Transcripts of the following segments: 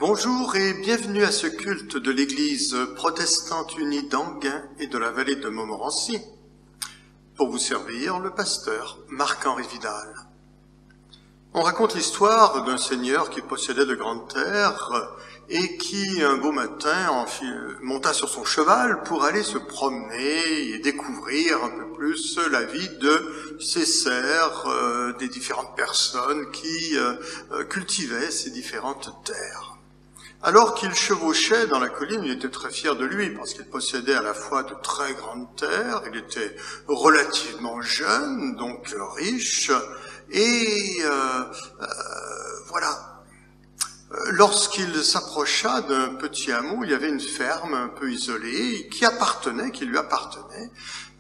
Bonjour et bienvenue à ce culte de l'Église protestante unie d'Anguin et de la vallée de Montmorency. Pour vous servir, le pasteur Marc-Henri Vidal. On raconte l'histoire d'un seigneur qui possédait de grandes terres et qui, un beau matin, monta sur son cheval pour aller se promener et découvrir un peu plus la vie de ses serfs, des différentes personnes qui cultivaient ces différentes terres. Alors qu'il chevauchait dans la colline, il était très fier de lui parce qu'il possédait à la fois de très grandes terres, il était relativement jeune, donc riche, et voilà. Lorsqu'il s'approcha d'un petit hameau, il y avait une ferme un peu isolée qui lui appartenait.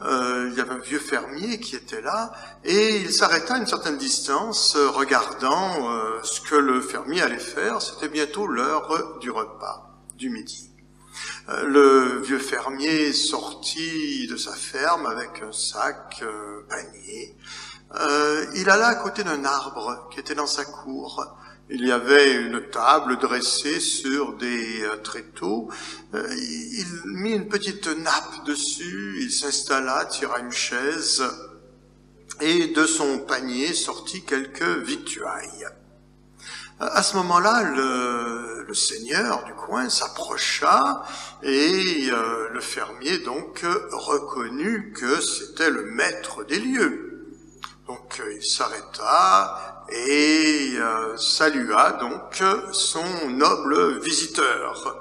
Il y avait un vieux fermier qui était là et il s'arrêta à une certaine distance regardant ce que le fermier allait faire. C'était bientôt l'heure du repas, du midi. Le vieux fermier sortit de sa ferme avec un sac, panier. Il alla à côté d'un arbre qui était dans sa cour. Il y avait une table dressée sur des tréteaux. Il mit une petite nappe dessus, il s'installa, tira une chaise, et de son panier sortit quelques victuailles. À ce moment-là, le seigneur du coin s'approcha, et le fermier donc reconnut que c'était le maître des lieux. Donc il s'arrêta, et salua donc son noble visiteur.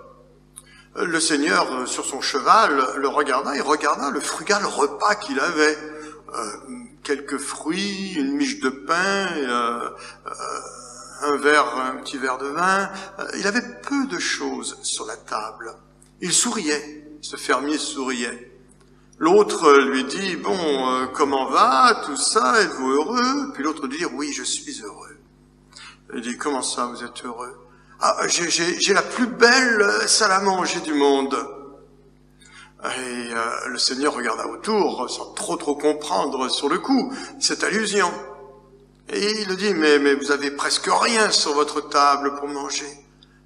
Le seigneur, sur son cheval, le regarda, et regarda le frugal repas qu'il avait. Quelques fruits, une miche de pain, un petit verre de vin. Il avait peu de choses sur la table. Il souriait, ce fermier souriait. L'autre lui dit, bon, comment va, tout ça, êtes-vous heureux? Puis l'autre lui dit, oui, je suis heureux. Il dit, comment ça, vous êtes heureux? Ah, j'ai la plus belle salle à manger du monde. Et le seigneur regarda autour, sans trop comprendre sur le coup cette allusion. Et il lui dit, mais vous avez presque rien sur votre table pour manger.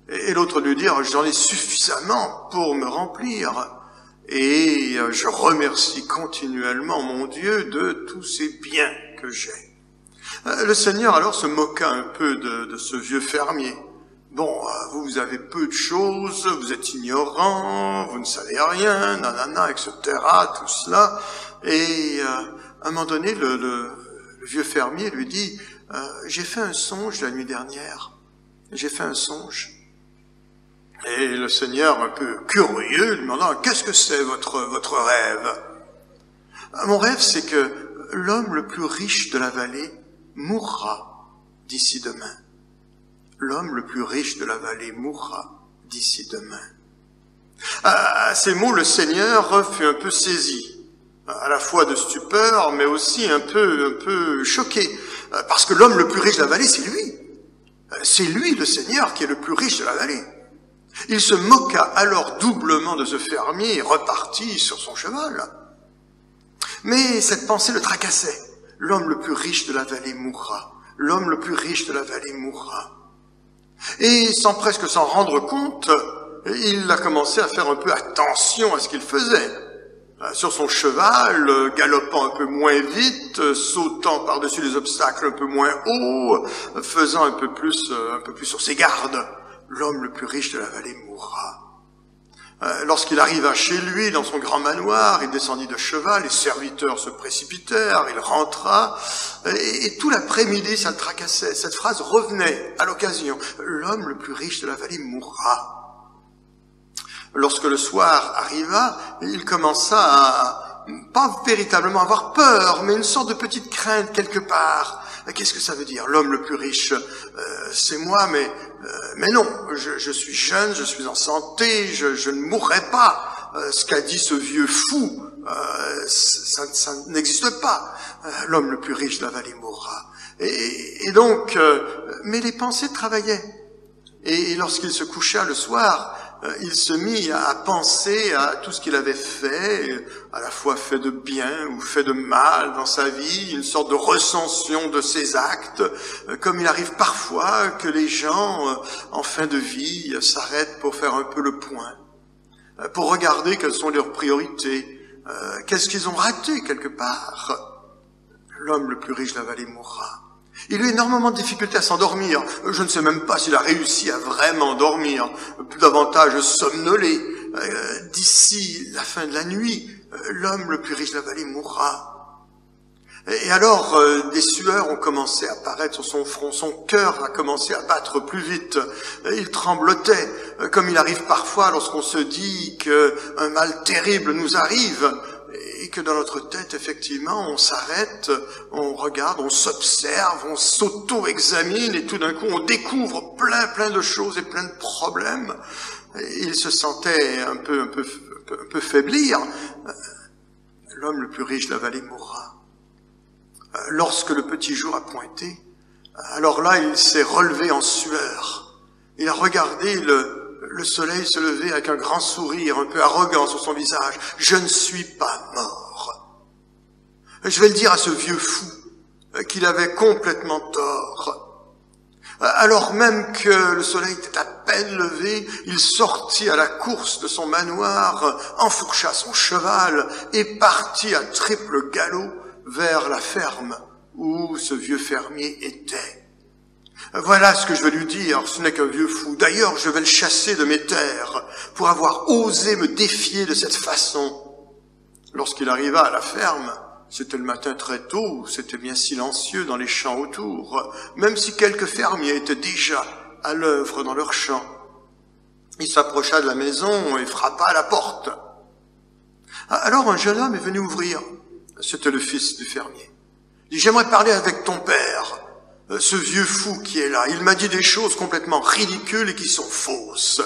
Et l'autre lui dit, j'en ai suffisamment pour me remplir. Et je remercie continuellement mon Dieu de tous ces biens que j'ai. Le Seigneur alors se moqua un peu de ce vieux fermier. Bon, vous avez peu de choses, vous êtes ignorant, vous ne savez rien, nanana, etc., tout cela. Et à un moment donné, le vieux fermier lui dit, j'ai fait un songe la nuit dernière. J'ai fait un songe. Et le Seigneur, un peu curieux, lui demanda, qu'est-ce que c'est votre rêve? Mon rêve, c'est que l'homme le plus riche de la vallée mourra d'ici demain. L'homme le plus riche de la vallée mourra d'ici demain. À ces mots, le Seigneur fut un peu saisi, à la fois de stupeur, mais aussi un peu choqué, parce que l'homme le plus riche de la vallée, c'est lui. C'est lui, le Seigneur, qui est le plus riche de la vallée. Il se moqua alors doublement de ce fermier et repartit sur son cheval. Mais cette pensée le tracassait. L'homme le plus riche de la vallée mourra. L'homme le plus riche de la vallée mourra. Et sans presque s'en rendre compte, il a commencé à faire un peu attention à ce qu'il faisait. Sur son cheval, galopant un peu moins vite, sautant par-dessus les obstacles un peu moins haut, faisant un peu plus sur ses gardes. L'homme le plus riche de la vallée mourra. Lorsqu'il arriva chez lui, dans son grand manoir, il descendit de cheval, les serviteurs se précipitèrent, il rentra, et tout l'après-midi, ça le tracassait. Cette phrase revenait à l'occasion. L'homme le plus riche de la vallée mourra. Lorsque le soir arriva, il commença à, pas véritablement avoir peur, mais une sorte de petite crainte quelque part. Qu'est-ce que ça veut dire? L'homme le plus riche, c'est moi, mais non, je suis jeune, je suis en santé, je ne mourrai pas. Ce qu'a dit ce vieux fou, ça n'existe pas. L'homme le plus riche de la vallée mourra. Et donc, mais les pensées travaillaient. Et lorsqu'il se coucha le soir, il se mit à penser à tout ce qu'il avait fait, à la fois fait de bien ou fait de mal dans sa vie, une sorte de recension de ses actes, comme il arrive parfois que les gens, en fin de vie, s'arrêtent pour faire un peu le point, pour regarder quelles sont leurs priorités, qu'est-ce qu'ils ont raté quelque part. L'homme le plus riche de la vallée mourra. Il a eu énormément de difficultés à s'endormir. Je ne sais même pas s'il a réussi à vraiment dormir, plus davantage somnoler. D'ici la fin de la nuit, l'homme le plus riche de la vallée mourra. Et alors, des sueurs ont commencé à apparaître sur son front, son cœur a commencé à battre plus vite. Il tremblotait, comme il arrive parfois lorsqu'on se dit qu'un mal terrible nous arrive, et que dans notre tête, effectivement, on s'arrête, on regarde, on s'observe, on s'auto-examine, et tout d'un coup, on découvre plein de choses et plein de problèmes. Et il se sentait un peu faiblir. L'homme le plus riche de la vallée mourra. Lorsque le petit jour a pointé, alors là, il s'est relevé en sueur. Il a regardé le soleil se lever avec un grand sourire, un peu arrogant sur son visage. « Je ne suis pas mort. » Je vais le dire à ce vieux fou qu'il avait complètement tort. Alors même que le soleil était à peine levé, il sortit à la course de son manoir, enfourcha son cheval et partit à triple galop vers la ferme où ce vieux fermier était. Voilà ce que je vais lui dire, ce n'est qu'un vieux fou. D'ailleurs, je vais le chasser de mes terres pour avoir osé me défier de cette façon. Lorsqu'il arriva à la ferme, c'était le matin très tôt, c'était bien silencieux dans les champs autour, même si quelques fermiers étaient déjà à l'œuvre dans leurs champs. Il s'approcha de la maison et frappa à la porte. Alors un jeune homme est venu ouvrir. C'était le fils du fermier. Il dit « J'aimerais parler avec ton père. Ce vieux fou qui est là, il m'a dit des choses complètement ridicules et qui sont fausses. »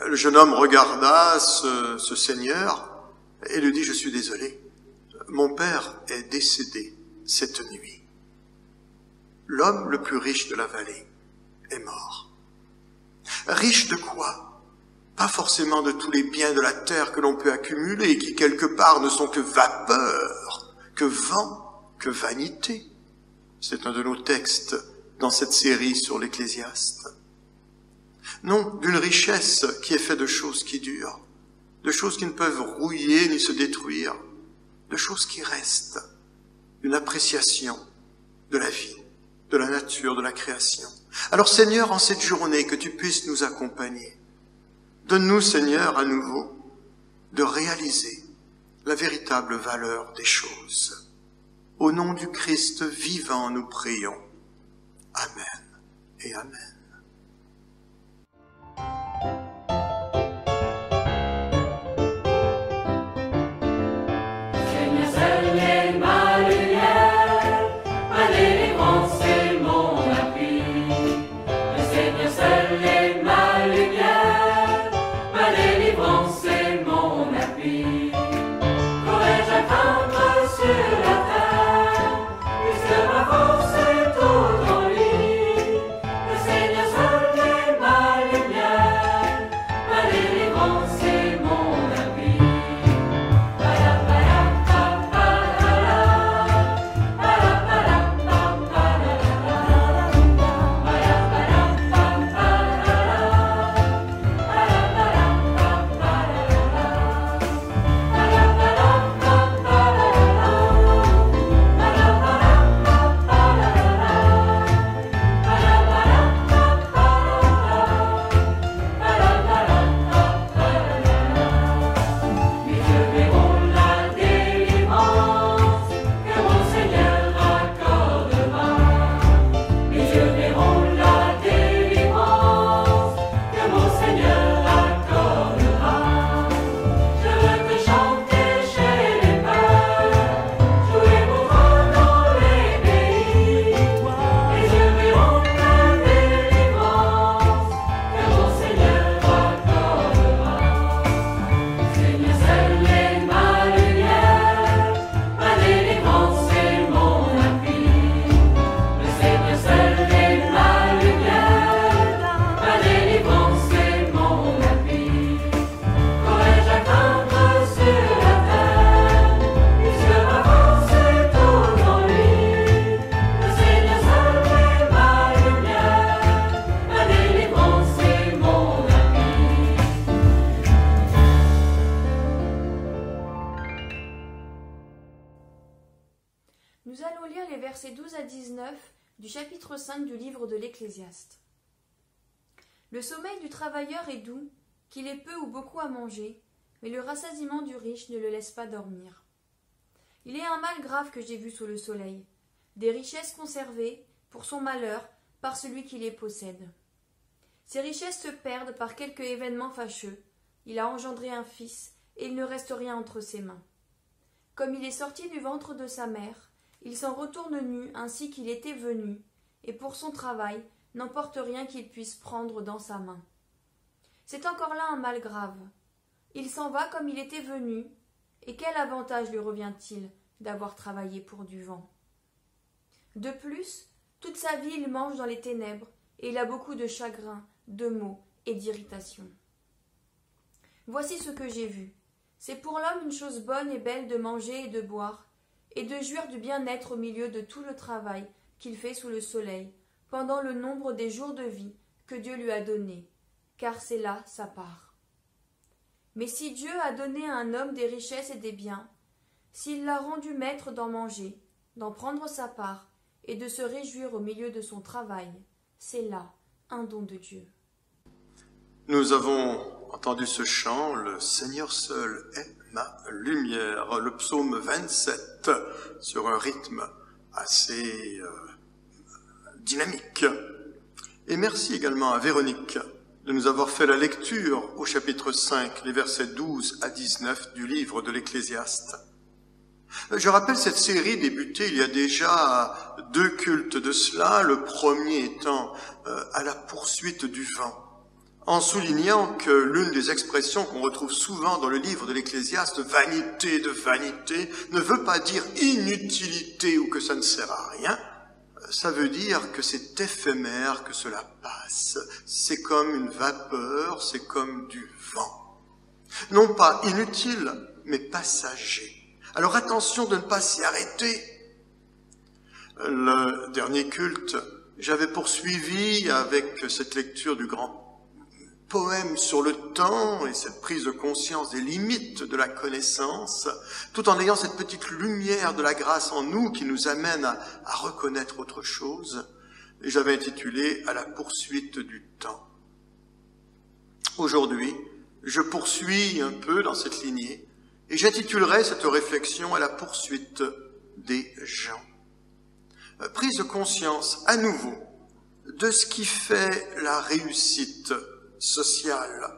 Le jeune homme regarda ce seigneur et lui dit « Je suis désolé, mon père est décédé cette nuit. L'homme le plus riche de la vallée est mort. » Riche de quoi? Pas forcément de tous les biens de la terre que l'on peut accumuler et qui quelque part ne sont que vapeur, que vent, que vanité. C'est un de nos textes dans cette série sur l'Ecclésiaste. Non, d'une richesse qui est faite de choses qui durent, de choses qui ne peuvent rouiller ni se détruire, de choses qui restent, d'une appréciation de la vie, de la nature, de la création. Alors Seigneur, en cette journée, que tu puisses nous accompagner. Donne-nous, Seigneur, à nouveau, de réaliser la véritable valeur des choses. Au nom du Christ vivant, nous prions. Amen et Amen. Seigneur, seul est ma lumière, ma délivrance et mon appui. Le Seigneur seul est ma lumière, ma délivrance et mon appui. Qu'aurais-je à craindre sur la terre, puisque ma force est toute en lui. Le Seigneur Nous allons lire les versets 12 à 19 du chapitre 5 du livre de l'Ecclésiaste. Le sommeil du travailleur est doux, qu'il ait peu ou beaucoup à manger, mais le rassasiement du riche ne le laisse pas dormir. Il est un mal grave que j'ai vu sous le soleil, des richesses conservées, pour son malheur, par celui qui les possède. Ces richesses se perdent par quelque événement fâcheux. Il a engendré un fils, et il ne reste rien entre ses mains. Comme il est sorti du ventre de sa mère, il s'en retourne nu ainsi qu'il était venu, et pour son travail n'emporte rien qu'il puisse prendre dans sa main. C'est encore là un mal grave. Il s'en va comme il était venu, et quel avantage lui revient-il d'avoir travaillé pour du vent? De plus, toute sa vie il mange dans les ténèbres, et il a beaucoup de chagrin, de maux et d'irritation. Voici ce que j'ai vu. C'est pour l'homme une chose bonne et belle de manger et de boire, et de jouir du bien-être au milieu de tout le travail qu'il fait sous le soleil, pendant le nombre des jours de vie que Dieu lui a donnés, car c'est là sa part. Mais si Dieu a donné à un homme des richesses et des biens, s'il l'a rendu maître d'en manger, d'en prendre sa part, et de se réjouir au milieu de son travail, c'est là un don de Dieu. Nous avons entendu ce chant, « Le Seigneur seul est ma lumière », le psaume 27, sur un rythme assez dynamique. Et merci également à Véronique de nous avoir fait la lecture au chapitre 5, les versets 12 à 19 du livre de l'Ecclésiaste. Je rappelle cette série débutée il y a déjà 2 cultes de cela, le premier étant à la poursuite du vent, en soulignant que l'une des expressions qu'on retrouve souvent dans le livre de l'Ecclésiaste, vanité de vanité, ne veut pas dire inutilité ou que ça ne sert à rien. Ça veut dire que c'est éphémère, que cela passe. C'est comme une vapeur, c'est comme du vent. Non pas inutile, mais passager. Alors attention de ne pas s'y arrêter. Le dernier culte, j'avais poursuivi avec cette lecture du grand poème sur le temps et cette prise de conscience des limites de la connaissance, tout en ayant cette petite lumière de la grâce en nous qui nous amène à reconnaître autre chose. Et j'avais intitulé « À la poursuite du temps ». Aujourd'hui, je poursuis un peu dans cette lignée et j'intitulerai cette réflexion « À la poursuite des gens ». Prise de conscience à nouveau de ce qui fait la réussite sociale,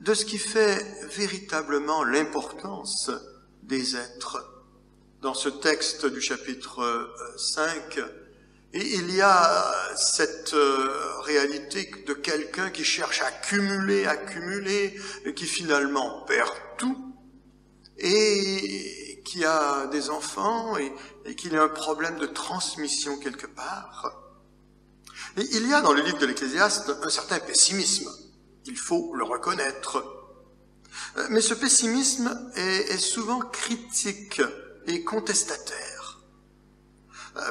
de ce qui fait véritablement l'importance des êtres. Dans ce texte du chapitre 5, et il y a cette réalité de quelqu'un qui cherche à accumuler, et qui finalement perd tout, et qui a des enfants, et qu'il a un problème de transmission quelque part. Et il y a dans le livre de l'Ecclésiaste un certain pessimisme, il faut le reconnaître. Mais ce pessimisme est souvent critique et contestataire,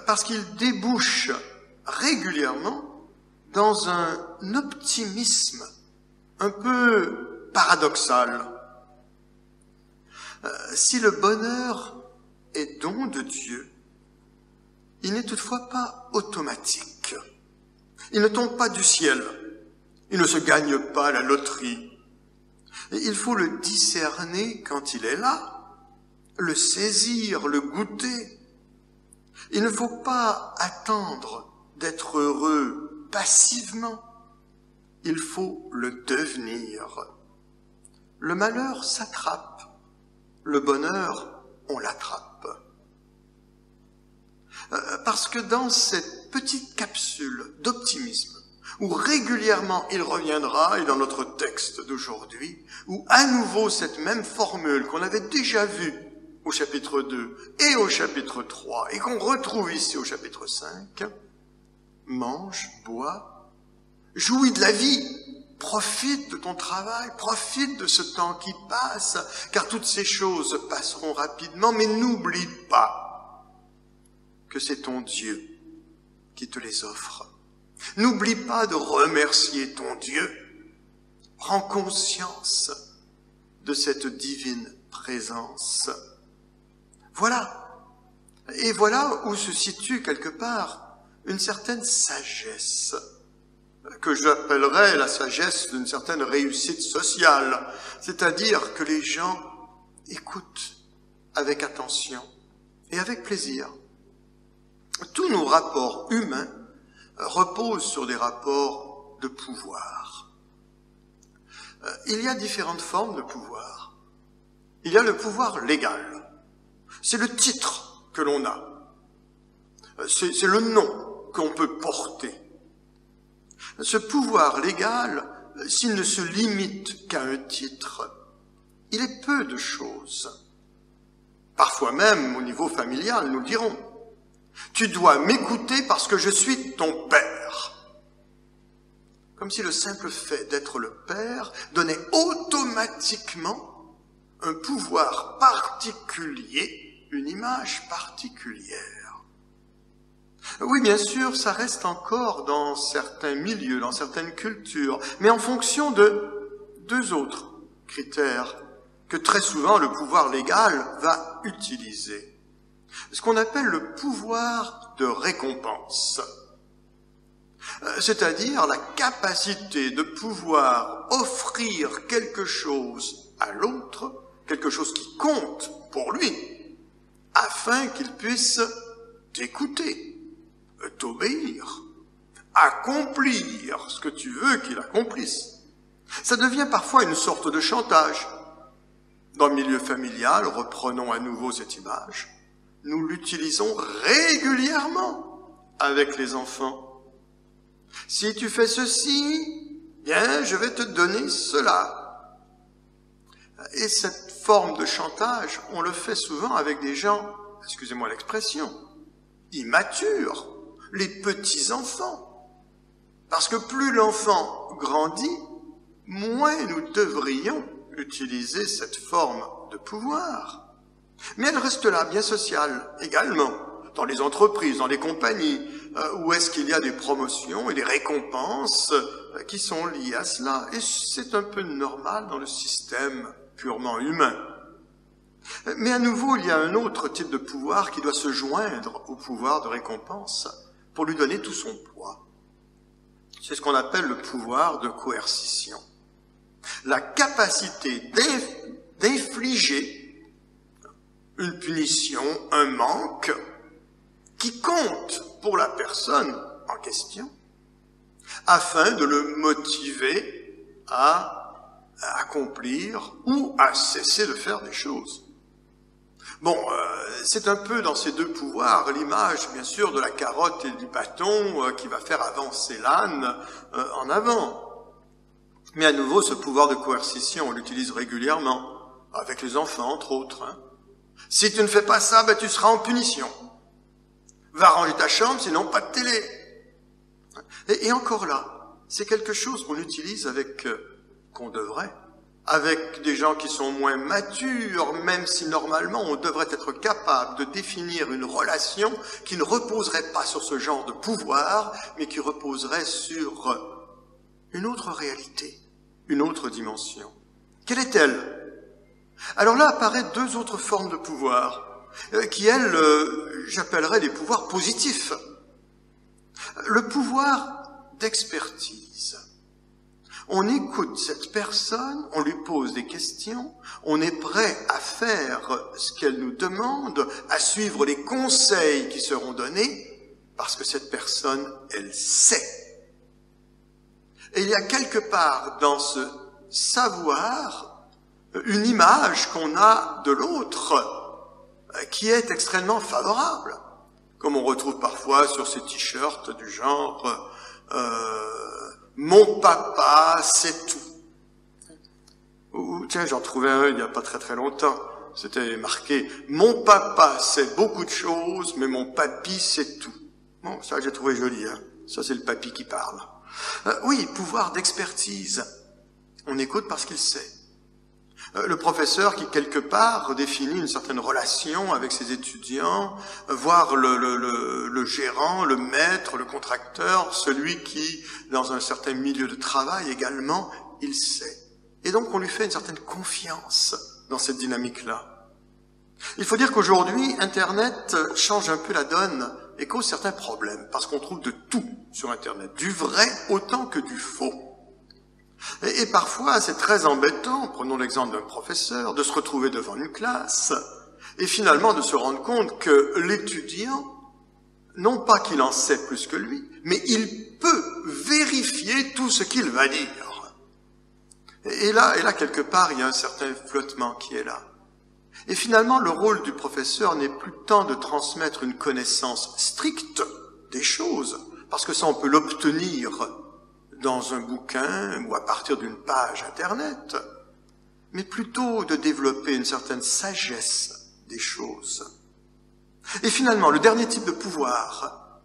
parce qu'il débouche régulièrement dans un optimisme un peu paradoxal. Si le bonheur est don de Dieu, il n'est toutefois pas automatique. Il ne tombe pas du ciel. Il ne se gagne pas la loterie. Et il faut le discerner quand il est là, le saisir, le goûter. Il ne faut pas attendre d'être heureux passivement. Il faut le devenir. Le malheur s'attrape. Le bonheur, on l'attrape. Parce que dans cette petite capsule d'optimisme, où régulièrement il reviendra, et dans notre texte d'aujourd'hui, où à nouveau cette même formule qu'on avait déjà vue au chapitre 2 et au chapitre 3, et qu'on retrouve ici au chapitre 5, mange, bois, jouis de la vie, profite de ton travail, profite de ce temps qui passe, car toutes ces choses passeront rapidement, mais n'oublie pas que c'est ton Dieu qui te les offre. N'oublie pas de remercier ton Dieu. Prends conscience de cette divine présence. Voilà Et voilà où se situe quelque part une certaine sagesse, que j'appellerais la sagesse d'une certaine réussite sociale, c'est-à-dire que les gens écoutent avec attention et avec plaisir. Tous nos rapports humains reposent sur des rapports de pouvoir. Il y a différentes formes de pouvoir. Il y a le pouvoir légal. C'est le titre que l'on a. C'est le nom qu'on peut porter. Ce pouvoir légal, s'il ne se limite qu'à un titre, il est peu de choses. Parfois même, au niveau familial, nous le dirons. Tu dois m'écouter parce que je suis ton père. Comme si le simple fait d'être le père donnait automatiquement un pouvoir particulier, une image particulière. Oui, bien sûr, ça reste encore dans certains milieux, dans certaines cultures, mais en fonction de deux autres critères que très souvent le pouvoir légal va utiliser. Ce qu'on appelle le pouvoir de récompense, c'est-à-dire la capacité de pouvoir offrir quelque chose à l'autre, quelque chose qui compte pour lui, afin qu'il puisse t'écouter, t'obéir, accomplir ce que tu veux qu'il accomplisse. Ça devient parfois une sorte de chantage. Dans le milieu familial, reprenons à nouveau cette image, nous l'utilisons régulièrement avec les enfants. Si tu fais ceci, bien, je vais te donner cela. Et cette forme de chantage, on le fait souvent avec des gens, excusez-moi l'expression, immatures, les petits-enfants. Parce que plus l'enfant grandit, moins nous devrions utiliser cette forme de pouvoir. Mais elle reste là, bien sociale également, dans les entreprises, dans les compagnies, où est-ce qu'il y a des promotions et des récompenses qui sont liées à cela. Et c'est un peu normal dans le système purement humain. Mais à nouveau, il y a un autre type de pouvoir qui doit se joindre au pouvoir de récompense pour lui donner tout son poids. C'est ce qu'on appelle le pouvoir de coercition. La capacité d'infliger une punition, un manque, qui compte pour la personne en question, afin de le motiver à accomplir ou à cesser de faire des choses. Bon, c'est un peu dans ces deux pouvoirs l'image, bien sûr, de la carotte et du bâton qui va faire avancer l'âne en avant. Mais à nouveau, ce pouvoir de coercition, on l'utilise régulièrement, avec les enfants, entre autres. Si tu ne fais pas ça, ben, tu seras en punition. Va ranger ta chambre, sinon pas de télé. Et encore là, c'est quelque chose qu'on utilise avec, qu'on devrait, avec des gens qui sont moins matures, même si normalement on devrait être capable de définir une relation qui ne reposerait pas sur ce genre de pouvoir, mais qui reposerait sur une autre réalité, une autre dimension. Quelle est-elle? Alors là apparaissent deux autres formes de pouvoir, qui, elles, j'appellerais des pouvoirs positifs. Le pouvoir d'expertise. On écoute cette personne, on lui pose des questions, on est prêt à faire ce qu'elle nous demande, à suivre les conseils qui seront donnés, parce que cette personne, elle sait. Et il y a quelque part dans ce savoir une image qu'on a de l'autre qui est extrêmement favorable, comme on retrouve parfois sur ces t-shirts du genre « Mon papa, c'est tout ». Ou tiens, j'en trouvais un il n'y a pas très longtemps, c'était marqué « Mon papa sait beaucoup de choses, mais mon papy sait tout ». Bon, ça j'ai trouvé joli, hein. Ça c'est le papy qui parle. Oui, pouvoir d'expertise. On écoute parce qu'il sait. Le professeur qui, quelque part, définit une certaine relation avec ses étudiants, voire le gérant, le maître, le contracteur, celui qui, dans un certain milieu de travail également, il sait. Et donc on lui fait une certaine confiance dans cette dynamique-là. Il faut dire qu'aujourd'hui, Internet change un peu la donne et cause certains problèmes, parce qu'on trouve de tout sur Internet, du vrai autant que du faux. Et parfois, c'est très embêtant, prenons l'exemple d'un professeur, de se retrouver devant une classe et finalement de se rendre compte que l'étudiant, non pas qu'il en sait plus que lui, mais il peut vérifier tout ce qu'il va dire. Et là, quelque part, il y a un certain flottement qui est là. Et finalement, le rôle du professeur n'est plus tant de transmettre une connaissance stricte des choses, parce que ça, on peut l'obtenir dans un bouquin ou à partir d'une page Internet, mais plutôt de développer une certaine sagesse des choses. Et finalement, le dernier type de pouvoir,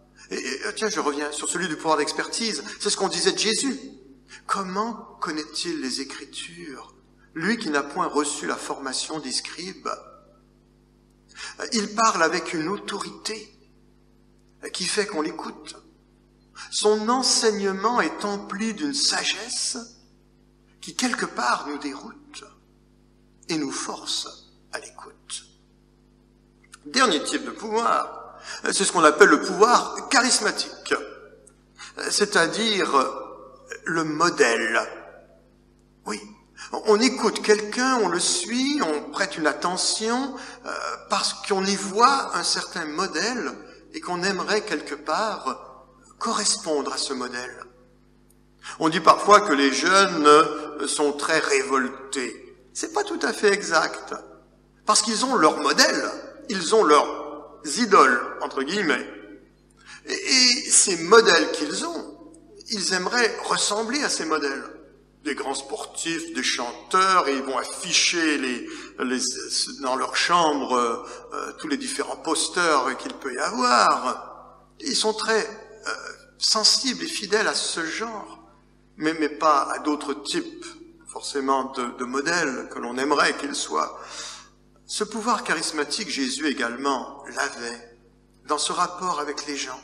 tiens, je reviens sur celui du pouvoir d'expertise, c'est ce qu'on disait de Jésus. Comment connaît-il les Écritures, lui qui n'a point reçu la formation des scribes? Il parle avec une autorité qui fait qu'on l'écoute. Son enseignement est empli d'une sagesse qui, quelque part, nous déroute et nous force à l'écoute. Dernier type de pouvoir, c'est ce qu'on appelle le pouvoir charismatique, c'est-à-dire le modèle. Oui, on écoute quelqu'un, on le suit, on prête une attention parce qu'on y voit un certain modèle et qu'on aimerait quelque part correspondre à ce modèle. On dit parfois que les jeunes sont très révoltés. C'est pas tout à fait exact, parce qu'ils ont leur modèle, ils ont leurs idoles, entre guillemets. Et ces modèles qu'ils ont, ils aimeraient ressembler à ces modèles. Des grands sportifs, des chanteurs, et ils vont afficher dans leur chambre tous les différents posters qu'il peut y avoir. Ils sont très sensibles et fidèles à ce genre, mais pas à d'autres types, forcément, de modèles que l'on aimerait qu'ils soient. Ce pouvoir charismatique, Jésus également l'avait dans ce rapport avec les gens.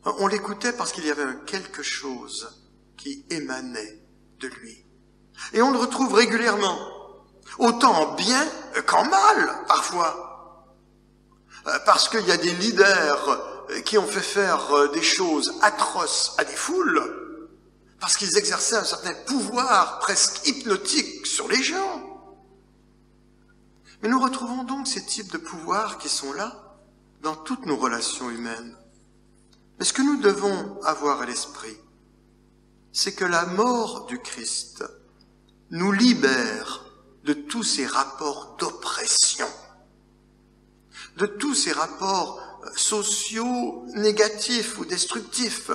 On l'écoutait parce qu'il y avait quelque chose qui émanait de lui. Et on le retrouve régulièrement, autant en bien qu'en mal, parfois. Parce qu'il y a des leaders qui ont fait faire des choses atroces à des foules, parce qu'ils exerçaient un certain pouvoir presque hypnotique sur les gens. Mais nous retrouvons donc ces types de pouvoirs qui sont là dans toutes nos relations humaines. Mais ce que nous devons avoir à l'esprit, c'est que la mort du Christ nous libère de tous ces rapports d'oppression, de tous ces rapports sociaux négatifs ou destructifs.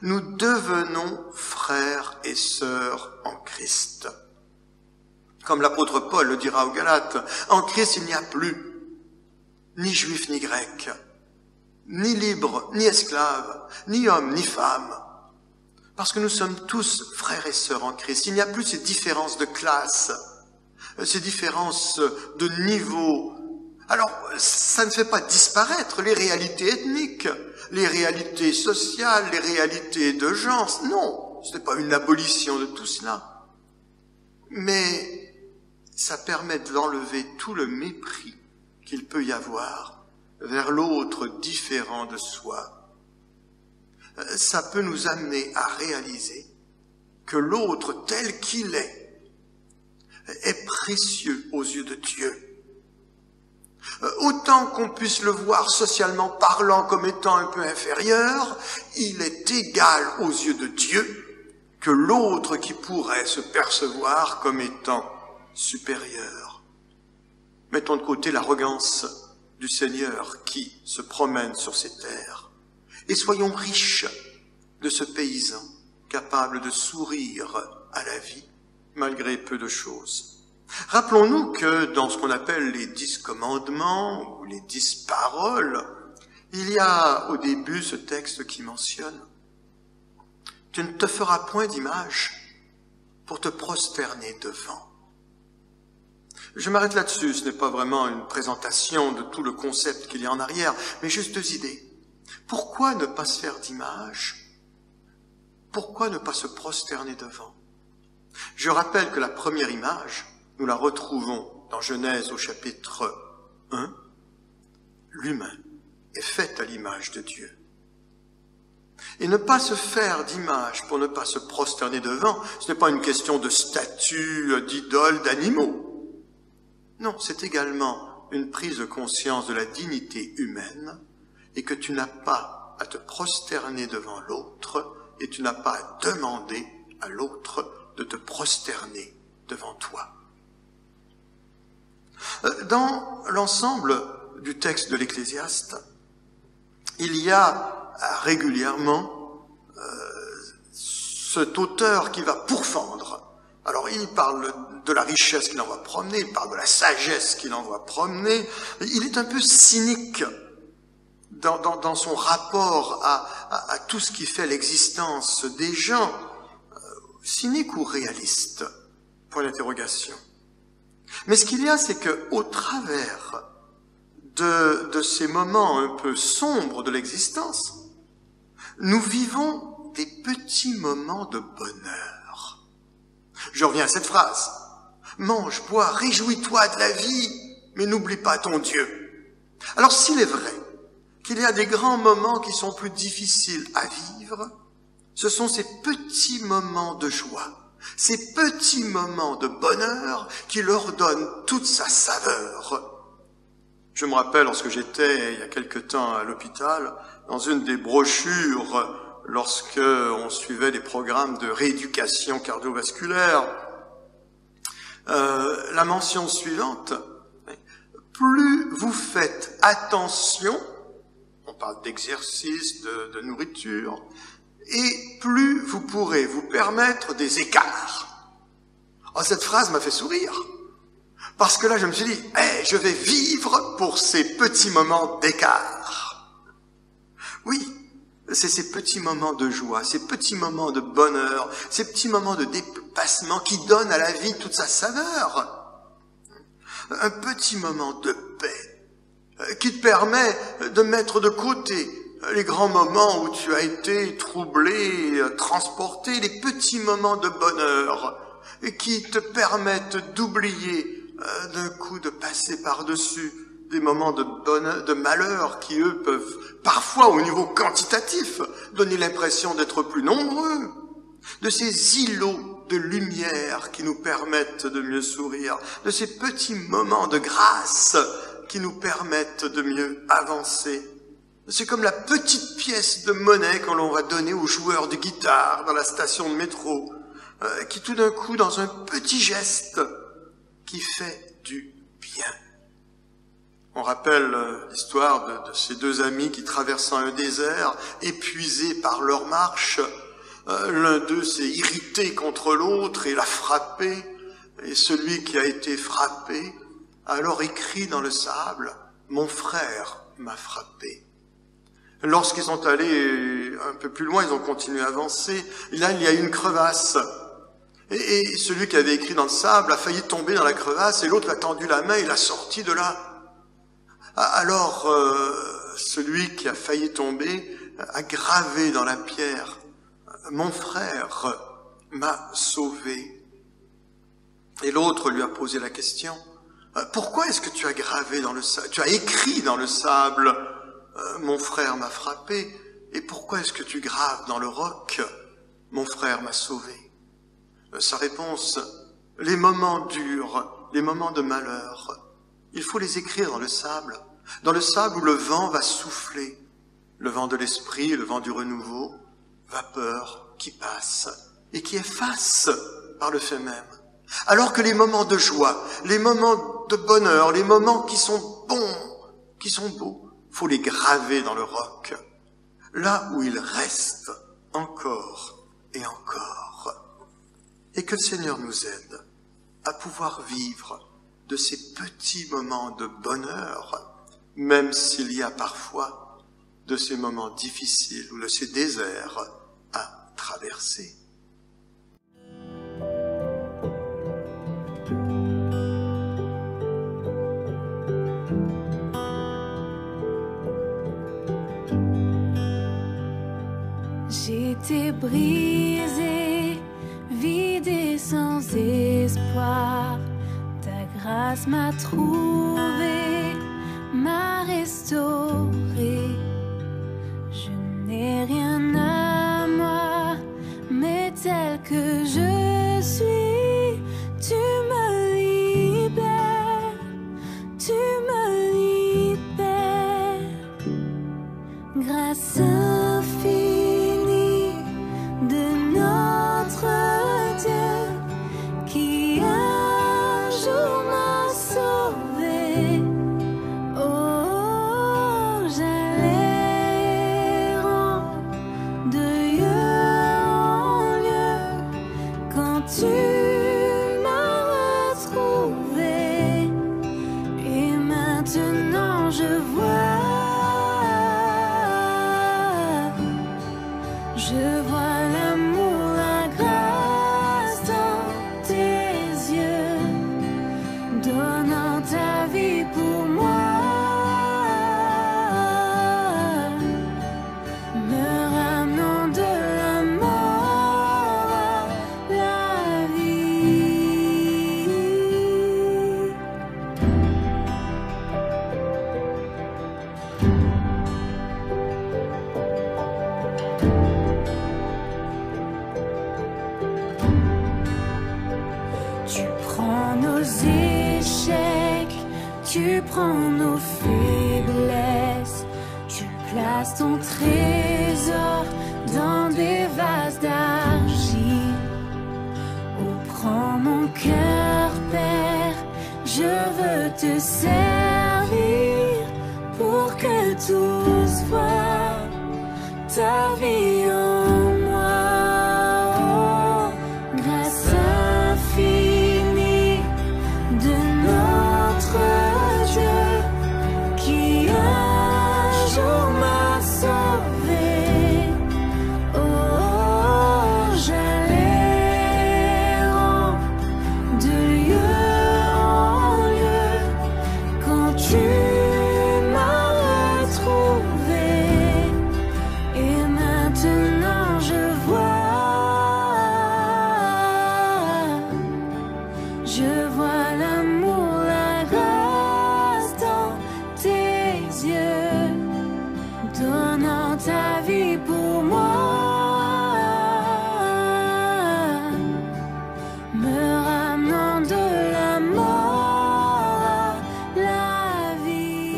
Nous devenons frères et sœurs en Christ. Comme l'apôtre Paul le dira aux Galates, en Christ il n'y a plus ni juif ni grec, ni libre ni esclave, ni homme ni femme. Parce que nous sommes tous frères et sœurs en Christ. Il n'y a plus ces différences de classe, ces différences de niveau. Alors, ça ne fait pas disparaître les réalités ethniques, les réalités sociales, les réalités de genre. Non, ce n'est pas une abolition de tout cela. Mais ça permet d'enlever tout le mépris qu'il peut y avoir vers l'autre différent de soi. Ça peut nous amener à réaliser que l'autre tel qu'il est précieux aux yeux de Dieu. Autant qu'on puisse le voir socialement parlant comme étant un peu inférieur, il est égal aux yeux de Dieu que l'autre qui pourrait se percevoir comme étant supérieur. Mettons de côté l'arrogance du Seigneur qui se promène sur ces terres. Et soyons riches de ce paysan capable de sourire à la vie malgré peu de choses. Rappelons-nous que dans ce qu'on appelle les 10 commandements ou les 10 paroles, il y a au début ce texte qui mentionne « Tu ne te feras point d'image pour te prosterner devant ». Je m'arrête là-dessus, ce n'est pas vraiment une présentation de tout le concept qu'il y a en arrière, mais juste 2 idées. Pourquoi ne pas se faire d'image? Pourquoi ne pas se prosterner devant? Je rappelle que la première image, nous la retrouvons dans Genèse au chapitre 1, l'humain est fait à l'image de Dieu. Et ne pas se faire d'image pour ne pas se prosterner devant, ce n'est pas une question de statue, d'idole, d'animaux. Non, c'est également une prise de conscience de la dignité humaine et que tu n'as pas à te prosterner devant l'autre et tu n'as pas à demander à l'autre de te prosterner devant toi. Dans l'ensemble du texte de l'Ecclésiaste, il y a régulièrement cet auteur qui va pourfendre. Alors il parle de la richesse qu'il envoie promener, il parle de la sagesse qu'il envoie promener. Il est un peu cynique dans son rapport à tout ce qui fait l'existence des gens. Cynique ou réaliste? Point d'interrogation. Mais ce qu'il y a, c'est qu'au travers de ces moments un peu sombres de l'existence, nous vivons des petits moments de bonheur. Je reviens à cette phrase. Mange, bois, réjouis-toi de la vie, mais n'oublie pas ton Dieu. Alors s'il est vrai qu'il y a des grands moments qui sont plus difficiles à vivre, ce sont ces petits moments de joie, ces petits moments de bonheur qui leur donnent toute sa saveur. Je me rappelle, lorsque j'étais, il y a quelque temps, à l'hôpital, dans une des brochures, lorsque on suivait des programmes de rééducation cardiovasculaire, la mention suivante, plus vous faites attention, on parle d'exercice, de nourriture, et plus vous pourrez vous permettre des écarts. Oh, cette phrase m'a fait sourire. Parce que là, je me suis dit, je vais vivre pour ces petits moments d'écart. Oui, c'est ces petits moments de joie, ces petits moments de bonheur, ces petits moments de dépassement qui donnent à la vie toute sa saveur. Un petit moment de paix qui te permet de mettre de côté les grands moments où tu as été troublé, transporté, les petits moments de bonheur qui te permettent d'oublier d'un coup de passer par-dessus des moments de bonheur, de malheur qui, eux, peuvent parfois, au niveau quantitatif, donner l'impression d'être plus nombreux, de ces îlots de lumière qui nous permettent de mieux sourire, de ces petits moments de grâce qui nous permettent de mieux avancer. C'est comme la petite pièce de monnaie que l'on va donner aux joueurs de guitare dans la station de métro, qui tout d'un coup, dans un petit geste, qui fait du bien. On rappelle l'histoire de ces deux amis qui, traversant un désert, épuisés par leur marche, l'un d'eux s'est irrité contre l'autre et l'a frappé, et celui qui a été frappé a alors écrit dans le sable « Mon frère m'a frappé ». Lorsqu'ils sont allés un peu plus loin, ils ont continué à avancer, et là il y a une crevasse. Et celui qui avait écrit dans le sable a failli tomber dans la crevasse et l'autre a tendu la main et l'a sorti de là. Alors, celui qui a failli tomber a gravé dans la pierre « Mon frère m'a sauvé ». Et l'autre lui a posé la question « Pourquoi est-ce que tu as gravé dans le sable, tu as écrit dans le sable « Mon frère m'a frappé » et pourquoi est-ce que tu graves dans le roc « Mon frère m'a sauvé » Sa réponse, les moments durs, les moments de malheur, il faut les écrire dans le sable où le vent va souffler, le vent de l'esprit, le vent du renouveau, vapeur qui passe et qui efface par le fait même. Alors que les moments de joie, les moments de bonheur, les moments qui sont bons, qui sont beaux, faut les graver dans le roc, là où ils restent encore et encore. Et que le Seigneur nous aide à pouvoir vivre de ces petits moments de bonheur, même s'il y a parfois de ces moments difficiles ou de ces déserts à traverser. J'étais brisée, vide et sans espoir. Ta grâce grâce m'a trouvé, m'a restauré. Je n'ai rien à moi, mais tel que je suis, tu me libères, tu me libères. Grâce infinie de notre Dieu qui un jour m'a sauvé. Oh, j'allais errant de lieu en lieu quand tu m'as retrouvé. Et maintenant je vois l'amour, la grâce dans tes yeux, donnant ta vie pour moi, me ramenant de la mort à la vie. Tu prends nos échecs, tu prends nos faiblesses, tu places ton trésor dans des vases d'argile. Oh, prends mon cœur, Père, je veux te servir pour que tous voient ta vie en moi. Oh, grâce infinie de notre Dieu qui un jour m'a sauvé. Oh, j'allais errant de lieu en lieu quand tu m'as retrouvé. Et maintenant je vois l'amour, la grâce dans tes yeux, donnant ta vie pour moi, me ramenant de la mort à la vie.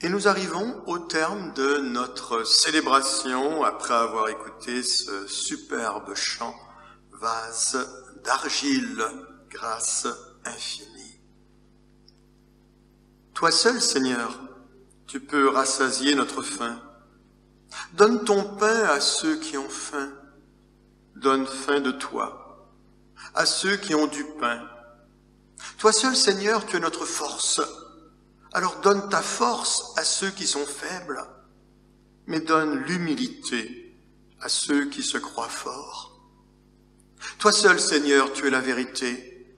Et nous arrivons au terme de notre célébration après avoir écouté ce superbe chant « Vase d'argile, grâce infinie ». Toi seul, Seigneur, tu peux rassasier notre faim. Donne ton pain à ceux qui ont faim. Donne faim de toi à ceux qui ont du pain. Toi seul, Seigneur, tu es notre force. Alors donne ta force à ceux qui sont faibles, mais donne l'humilité à ceux qui se croient forts. Toi seul, Seigneur, tu es la vérité.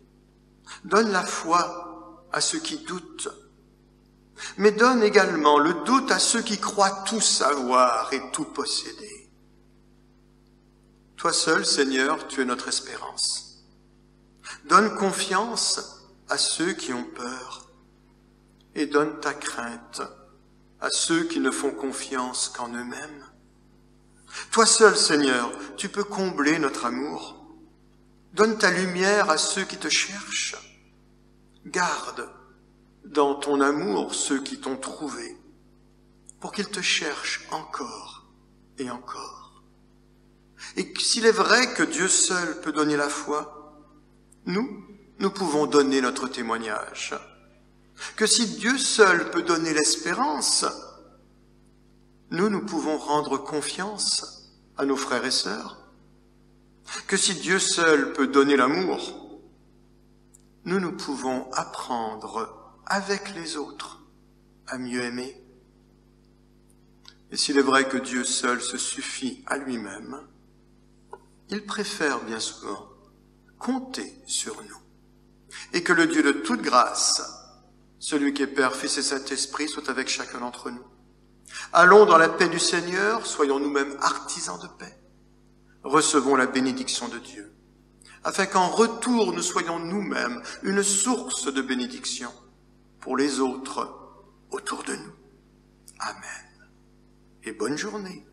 Donne la foi à ceux qui doutent, mais donne également le doute à ceux qui croient tout savoir et tout posséder. Toi seul, Seigneur, tu es notre espérance. Donne confiance à ceux qui ont peur et donne ta crainte à ceux qui ne font confiance qu'en eux-mêmes. Toi seul, Seigneur, tu peux combler notre amour. Donne ta lumière à ceux qui te cherchent. Garde dans ton amour ceux qui t'ont trouvé, pour qu'ils te cherchent encore et encore. Et s'il est vrai que Dieu seul peut donner la foi, nous pouvons donner notre témoignage. Que si Dieu seul peut donner l'espérance, nous pouvons rendre confiance à nos frères et sœurs. Que si Dieu seul peut donner l'amour, nous pouvons apprendre avec les autres à mieux aimer. Et s'il est vrai que Dieu seul se suffit à lui-même, il préfère bien souvent compter sur nous. Et que le Dieu de toute grâce, celui qui est Père, Fils et Saint-Esprit, soit avec chacun d'entre nous. Allons dans la paix du Seigneur, soyons nous-mêmes artisans de paix. Recevons la bénédiction de Dieu. afin qu'en retour nous soyons nous-mêmes une source de bénédiction pour les autres autour de nous. Amen. Et bonne journée.